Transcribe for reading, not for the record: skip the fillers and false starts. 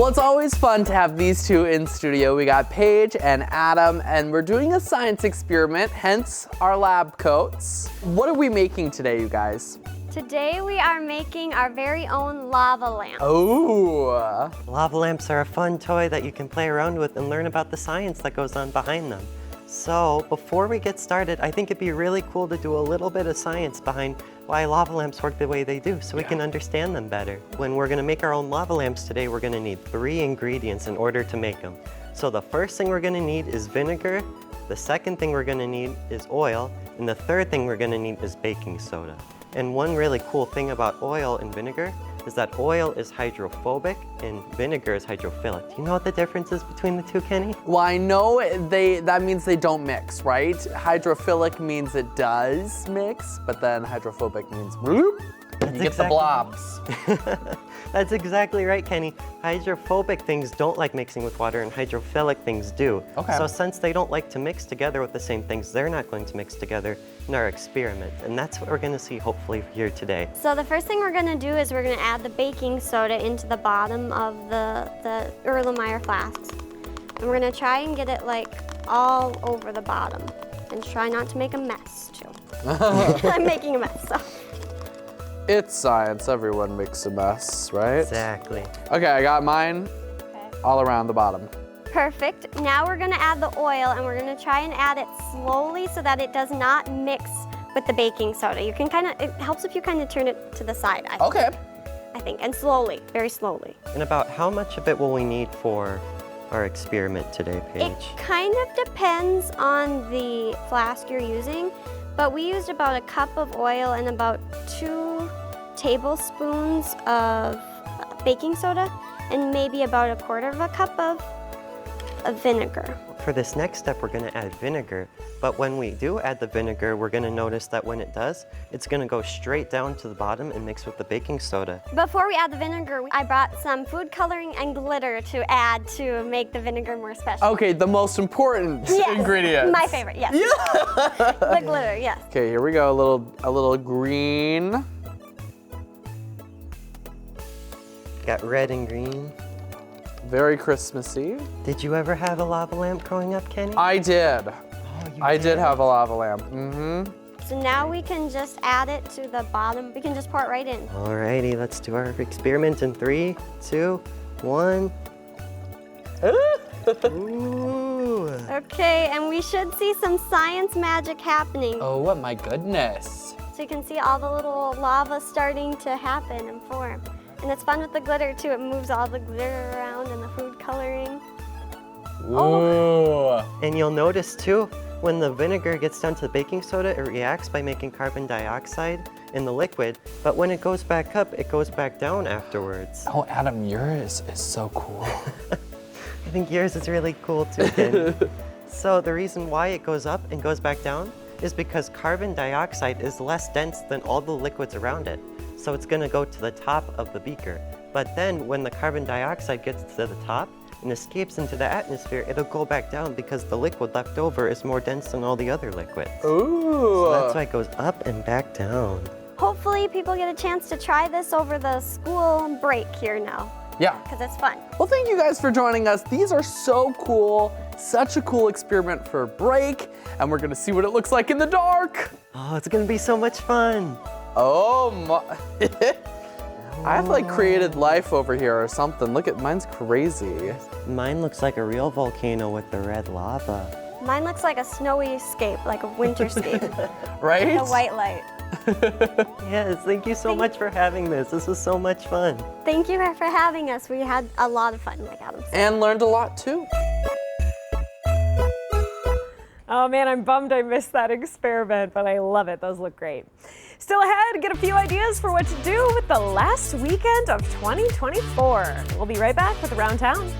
Well, it's always fun to have these two in studio. We got Paige and Adam, and we're doing a science experiment, hence our lab coats. What are we making today, you guys? Today we are making our very own lava lamp. Oh. Lava lamps are a fun toy that you can play around with and learn about the science that goes on behind them. So before we get started, I think it'd be really cool to do a little bit of science behind why lava lamps work the way they do so we can understand them better. When we're gonna make our own lava lamps today, we're gonna need 3 ingredients in order to make them. So the first thing we're gonna need is vinegar, the second thing we're gonna need is oil, and the third thing we're gonna need is baking soda. And one really cool thing about oil and vinegar is that oil is hydrophobic and vinegar is hydrophilic. Do you know what the difference is between the two, Kenny? Well, I know that means they don't mix, right? Hydrophilic means it does mix, but then hydrophobic means whoop, you get the blobs. That's exactly right, Kenny. Hydrophobic things don't like mixing with water and hydrophilic things do. Okay. So since they don't like to mix together with the same things, they're not going to mix together in our experiment. And that's what we're gonna see hopefully here today. So the first thing we're gonna do is we're gonna add the baking soda into the bottom of the Erlenmeyer flasks. And we're gonna try and get it like all over the bottom. And try not to make a mess too. I'm making a mess, so. It's science, everyone makes a mess, right? Exactly. Okay, I got mine all around the bottom. Perfect. Now we're gonna add the oil and we're gonna try and add it slowly so that it does not mix with the baking soda. You can it helps if you kind of turn it to the side, I think, and slowly, very slowly. And about how much of it will we need for our experiment today, Paige? It kind of depends on the flask you're using, but we used about a cup of oil and about 2 tablespoons of baking soda and maybe about 1/4 cup of vinegar. For this next step, we're gonna add vinegar, but when we do add the vinegar, we're gonna notice that when it does, it's gonna go straight down to the bottom and mix with the baking soda. Before we add the vinegar, I brought some food coloring and glitter to add to make the vinegar more special. Okay, the most important ingredient. My favorite, yes. Yeah. The glitter, yes. Okay, here we go, a little green. Got red and green. Very Christmassy. Did you ever have a lava lamp growing up, Kenny? I did. Oh, I did have a lava lamp. Mm-hmm. So now we can just add it to the bottom. We can just pour it right in. Alrighty, let's do our experiment in 3, 2, 1. Ooh. Okay, and we should see some science magic happening. Oh my goodness. So you can see all the little lava starting to happen and form. And it's fun with the glitter too. It moves all the glitter around and the food coloring. Ooh. And you'll notice too, when the vinegar gets down to the baking soda, it reacts by making carbon dioxide in the liquid, but when it goes back up, it goes back down afterwards. Oh, Adam, yours is so cool. I think yours is really cool too, Ken. So the reason why it goes up and goes back down is because carbon dioxide is less dense than all the liquids around it. So it's gonna go to the top of the beaker. But then when the carbon dioxide gets to the top and escapes into the atmosphere, it'll go back down because the liquid left over is more dense than all the other liquids. Ooh. So that's why it goes up and back down. Hopefully people get a chance to try this over the school break here now. Yeah. Because it's fun. Well, thank you guys for joining us. These are so cool. Such a cool experiment for break. And we're gonna see what it looks like in the dark. Oh, it's gonna be so much fun. Oh my. I've like created life over here or something. Look at, mine's crazy. Mine looks like a real volcano with the red lava. Mine looks like a snowy scape, like a winter scape. Right? A white light. Yes, thank you so much for having this. This was so much fun. Thank you for having us. We had a lot of fun, like Adam said. And learned a lot too. Oh man, I'm bummed I missed that experiment, but I love it. Those look great. Still ahead, get a few ideas for what to do with the last weekend of 2024. We'll be right back with Around Town.